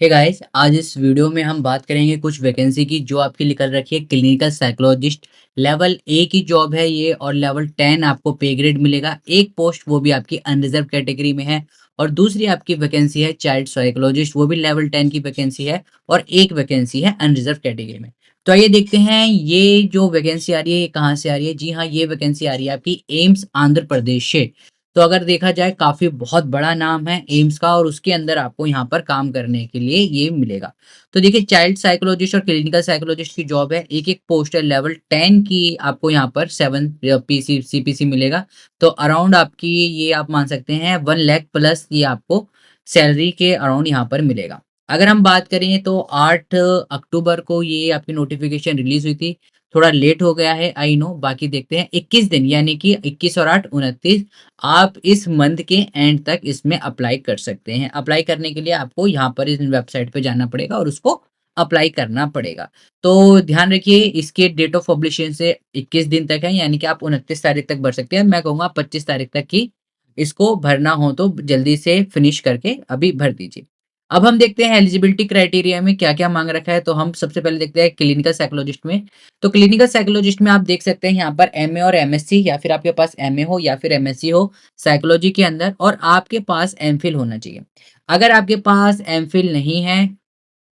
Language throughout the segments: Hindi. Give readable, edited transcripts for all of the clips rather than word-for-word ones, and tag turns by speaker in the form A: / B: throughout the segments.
A: हे गाइस, आज इस वीडियो में हम बात करेंगे कुछ वैकेंसी की जो आपकी निकल रखी है क्लिनिकल साइकोलॉजिस्ट। लेवल ए की जॉब है ये और लेवल 10 आपको पे ग्रेड मिलेगा। एक पोस्ट वो भी आपकी अनरिजर्व कैटेगरी में है और दूसरी आपकी वैकेंसी है चाइल्ड साइकोलॉजिस्ट, वो भी लेवल 10 की वैकेंसी है और एक वैकेंसी है अनरिजर्व कैटेगरी में। तो आइए देखते हैं ये जो वैकेंसी आ रही है ये कहाँ से आ रही है। जी हाँ, ये वैकेंसी आ रही है आपकी एम्स आंध्र प्रदेश से। तो अगर देखा जाए काफ़ी बहुत बड़ा नाम है एम्स का और उसके अंदर आपको यहाँ पर काम करने के लिए ये मिलेगा। तो देखिए, चाइल्ड साइकोलॉजिस्ट और क्लिनिकल साइकोलॉजिस्ट की जॉब है। एक-एक पोस्ट है लेवल 10 की, आपको यहाँ पर 7 पीसी सीपीसी मिलेगा। तो अराउंड आपकी ये आप मान सकते हैं 1 लाख प्लस ये आपको सैलरी के अराउंड यहाँ पर मिलेगा। अगर हम बात करें तो 8 अक्टूबर को ये आपकी नोटिफ़िकेशन रिलीज़ हुई थी। थोड़ा लेट हो गया है, आई नो। बाकी देखते हैं 21 दिन यानी कि 21 और 8 29 आप इस मंथ के एंड तक इसमें अप्लाई कर सकते हैं। अप्लाई करने के लिए आपको यहाँ पर इस वेबसाइट पे जाना पड़ेगा और उसको अप्लाई करना पड़ेगा। तो ध्यान रखिए, इसके डेट ऑफ पब्लिशिंग से 21 दिन तक है, यानी कि आप 29 तारीख तक भर सकते हैं। मैं कहूँगा 25 तारीख तक ही इसको भरना हो तो जल्दी से फिनिश करके अभी भर दीजिए। अब हम देखते हैं एलिजिबिलिटी क्राइटेरिया में क्या-क्या माँग रखा है। तो हम सबसे पहले देखते हैं क्लिनिकल साइकोलॉजिस्ट में। तो क्लिनिकल साइकोलॉजिस्ट में आप देख सकते हैं यहाँ पर एमए और एमएससी, या फिर आपके पास एमए हो या फिर एमएससी हो साइकोलॉजी के अंदर, और आपके पास एमफिल होना चाहिए। अगर आपके पास एमफिल नहीं है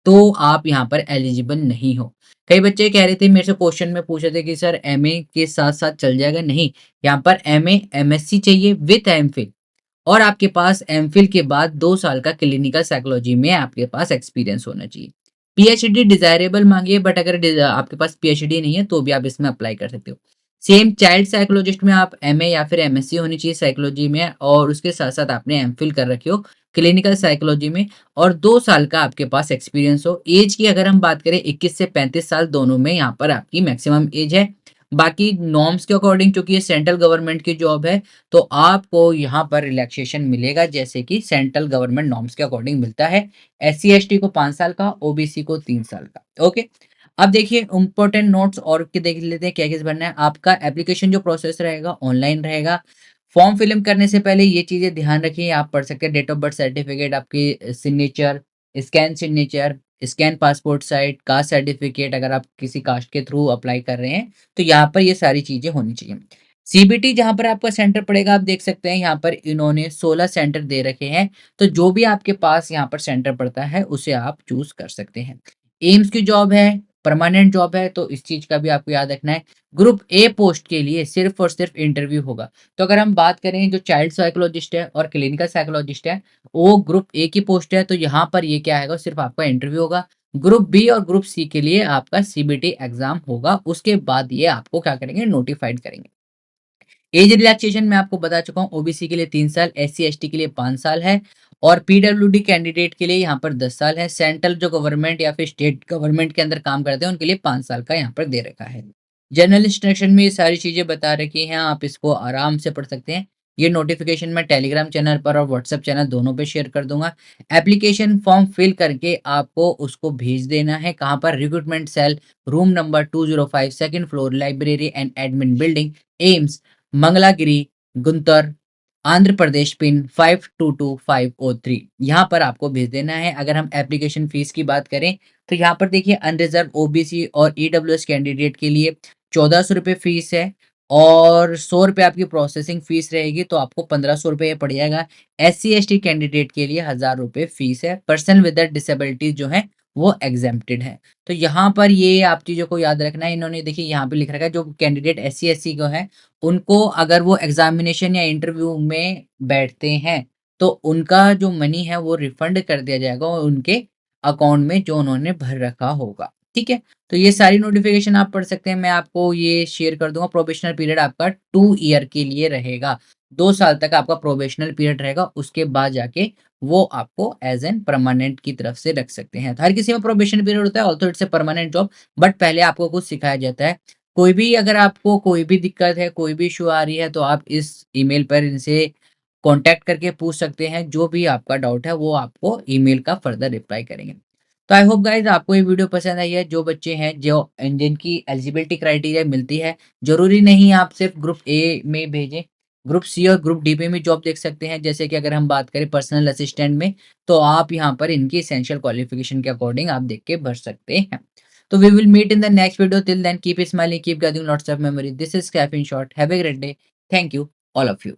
A: तो आप यहाँ पर एलिजिबल नहीं हो। कई बच्चे कह रहे थे, मेरे से क्वेश्चन में पूछ रहे थे कि सर एमए के साथ-साथ चल जाएगा? नहीं, यहाँ पर एमए, एमएससी चाहिए विथ एमफिल और आपके पास एमफिल के बाद 2 साल का क्लिनिकल साइकोलॉजी में आपके पास एक्सपीरियंस होना चाहिए। पीएचडी डिज़ायरेबल माँगी है, बट अगर आपके पास पीएचडी नहीं है तो भी आप इसमें अप्लाई कर सकते हो। सेम चाइल्ड साइकोलॉजिस्ट में आप एमए या फिर एमएससी होनी चाहिए साइकोलॉजी में, और उसके साथ-साथ आपने एमफिल कर रखी हो क्लिनिकल साइकोलॉजी में और 2 साल का आपके पास एक्सपीरियंस हो। ऐज की अगर हम बात करें 21 से 35 साल दोनों में यहाँ पर आपकी मैक्सिमम ऐज है। बाकी नॉर्म्स के अकॉर्डिंग, चूँकि ये सेंट्रल गवर्नमेंट की जॉब है, तो आपको यहाँ पर रिलैक्सेशन मिलेगा जैसे कि सेंट्रल गवर्नमेंट नॉर्म्स के अकॉर्डिंग मिलता है। एससी एसटी को 5 साल का, ओबीसी को 3 साल का। ओके। अब देखिए इम्पोर्टेंट नोट्स और के देख लेते हैं क्या-क्या भरना है। आपका एप्लीकेशन जो प्रोसेस रहेगा ऑनलाइन रहेगा। फॉर्म फिल इन करने से पहले ये चीज़ें ध्यान रखिए, आप पढ़ सकते हैं डेट ऑफ बर्थ सर्टिफिकेट, आपकी signature, signature, scan passport size, caste certificate अगर आप किसी कास्ट के थ्रू अप्लाई कर रहे हैं, तो यहाँ पर ये सारी चीज़ें होनी चाहिए। सीबीटी जहाँ पर आपका सेंटर पड़ेगा, आप देख सकते हैं यहाँ पर इन्होंने 16 सेंटर दे रखे हैं, तो जो भी आपके पास यहाँ पर सेंटर पड़ता है उसे आप चूज़ कर सकते हैं। एम्स की जॉब है, परमानेंट जॉब है, तो इस चीज़ का भी आपको याद रखना है। ग्रुप ए पोस्ट के लिए सिर्फ़ और सिर्फ़ इंटरव्यू होगा। तो अगर हम बात करें जो चाइल्ड साइकोलॉजिस्ट है और क्लिनिकल साइकोलॉजिस्ट है, वो ग्रुप ए की पोस्ट है, तो यहाँ पर ये क्या आएगा, सिर्फ़ आपका इंटरव्यू होगा। ग्रुप बी और ग्रुप सी के लिए आपका सीबीटी एग्ज़ाम होगा, उसके बाद ये आपको क्या करेंगे, नोटिफ़ाइड करेंगे। एज रिलैक्सेशन मैं आपको बता चुका हूँ, ओबीसी के लिए 3 साल, एससी-एसटी के लिए 5 साल है और पीडब्ल्यूडी कैंडिडेट के लिए यहाँ पर 10 साल है। सेंट्रल जो गवर्नमेंट या फिर स्टेट गवर्नमेंट के अंदर काम करते हैं, उनके लिए 5 साल का यहाँ पर दे रखा है। जनरल इंस्ट्रक्शन में ये सारी चीज़ें बता रखी हैं, आप इसको आराम से पढ़ सकते हैं। ये नोटिफ़िकेशन मैं टेलीग्राम चैनल पर और व्हाट्सएप चैनल दोनों पे शेयर कर दूँगा। एप्लीकेशन फॉर्म फिल करके आपको उसको भेज देना है, कहाँ पर, recruitment cell, room number 205, second floor, library and admin building, AIIMS, Mangalagiri, Guntur, Andhra Pradesh pin 522503, यहाँ पर आपको भेज देना है। अगर हम एप्लीकेशन फीस की बात करें, तो यहाँ पर देखिए अनरिजर्व ओबीसी और ईडब्ल्यूएस कैंडिडेट के लिए 1400 रुपये फीस है और 100 रुपये आपकी प्रोसेसिंग फीस रहेगी, तो आपको 1500 रुपये पड़ जाएगा। एससी एसटी कैंडिडेट के लिए 1000 रुपये फीस है। पर्सन विद डिसेबिलिटीज जो है वो एग्जेम्प्टेड है। तो यहाँ पर ये आप चीज़ों को याद रखना है। इन्होंने देखिए यहाँ पे लिख रखा है, जो कैंडिडेट एससी एससी को है उनको अगर वो एग्जामिनेशन या इंटरव्यू में बैठते हैं, तो उनका जो मनी है वो रिफंड कर दिया जाएगा और उनके अकाउंट में जो उन्होंने भर रखा होगा। ठीक है? तो ये सारी नोटिफ़िकेशन आप पढ़ सकते हैं, मैं आपको ये शेयर कर दूँगा। प्रोबेशनल पीरियड आपका 2 ईयर के लिए रहेगा। 2 साल तक आपका प्रोबेशनल पीरियड रहेगा, उसके बाद जाके वो आपको एज़ एन परमानेंट की तरफ से रख सकते हैं। हर किसी में प्रोबेशन पीरियड होता है, also it's a permanent job, but पहले आपको कुछ सिखाया जाता है। कोई भी अगर आपको कोई भी दिक्कत है, कोई भी इश्यू आ रही है, तो आप इस ईमेल पर इनसे कॉन्टैक्ट करके पूछ सकते हैं। जो भी आपका डाउट है वो आपको ईमेल का फर्दर रिप्लाई करेंगे। तो आई होप गाइस आपको ये वीडियो पसंद आई है। जो बच्चे हैं जो जिनकी एलिजिबिलिटी क्राइटेरिया मिलती है, ज़रूरी नहीं आप सिर्फ ग्रुप ए में भेजें। ग्रुप सी और ग्रुप डी में भी जॉब देख सकते हैं। जैसे कि अगर हम बात करें पर्सनल असिस्टेंट में, तो आप यहाँ पर इनकी एसेंशियल क्वालिफिकेशन के अकॉर्डिंग आप देख के भर सकते हैं। तो we will meet in the next video, till then keep smiling, keep gathering lots of memory. This is Kaif in short, have a great day, thank you all of you.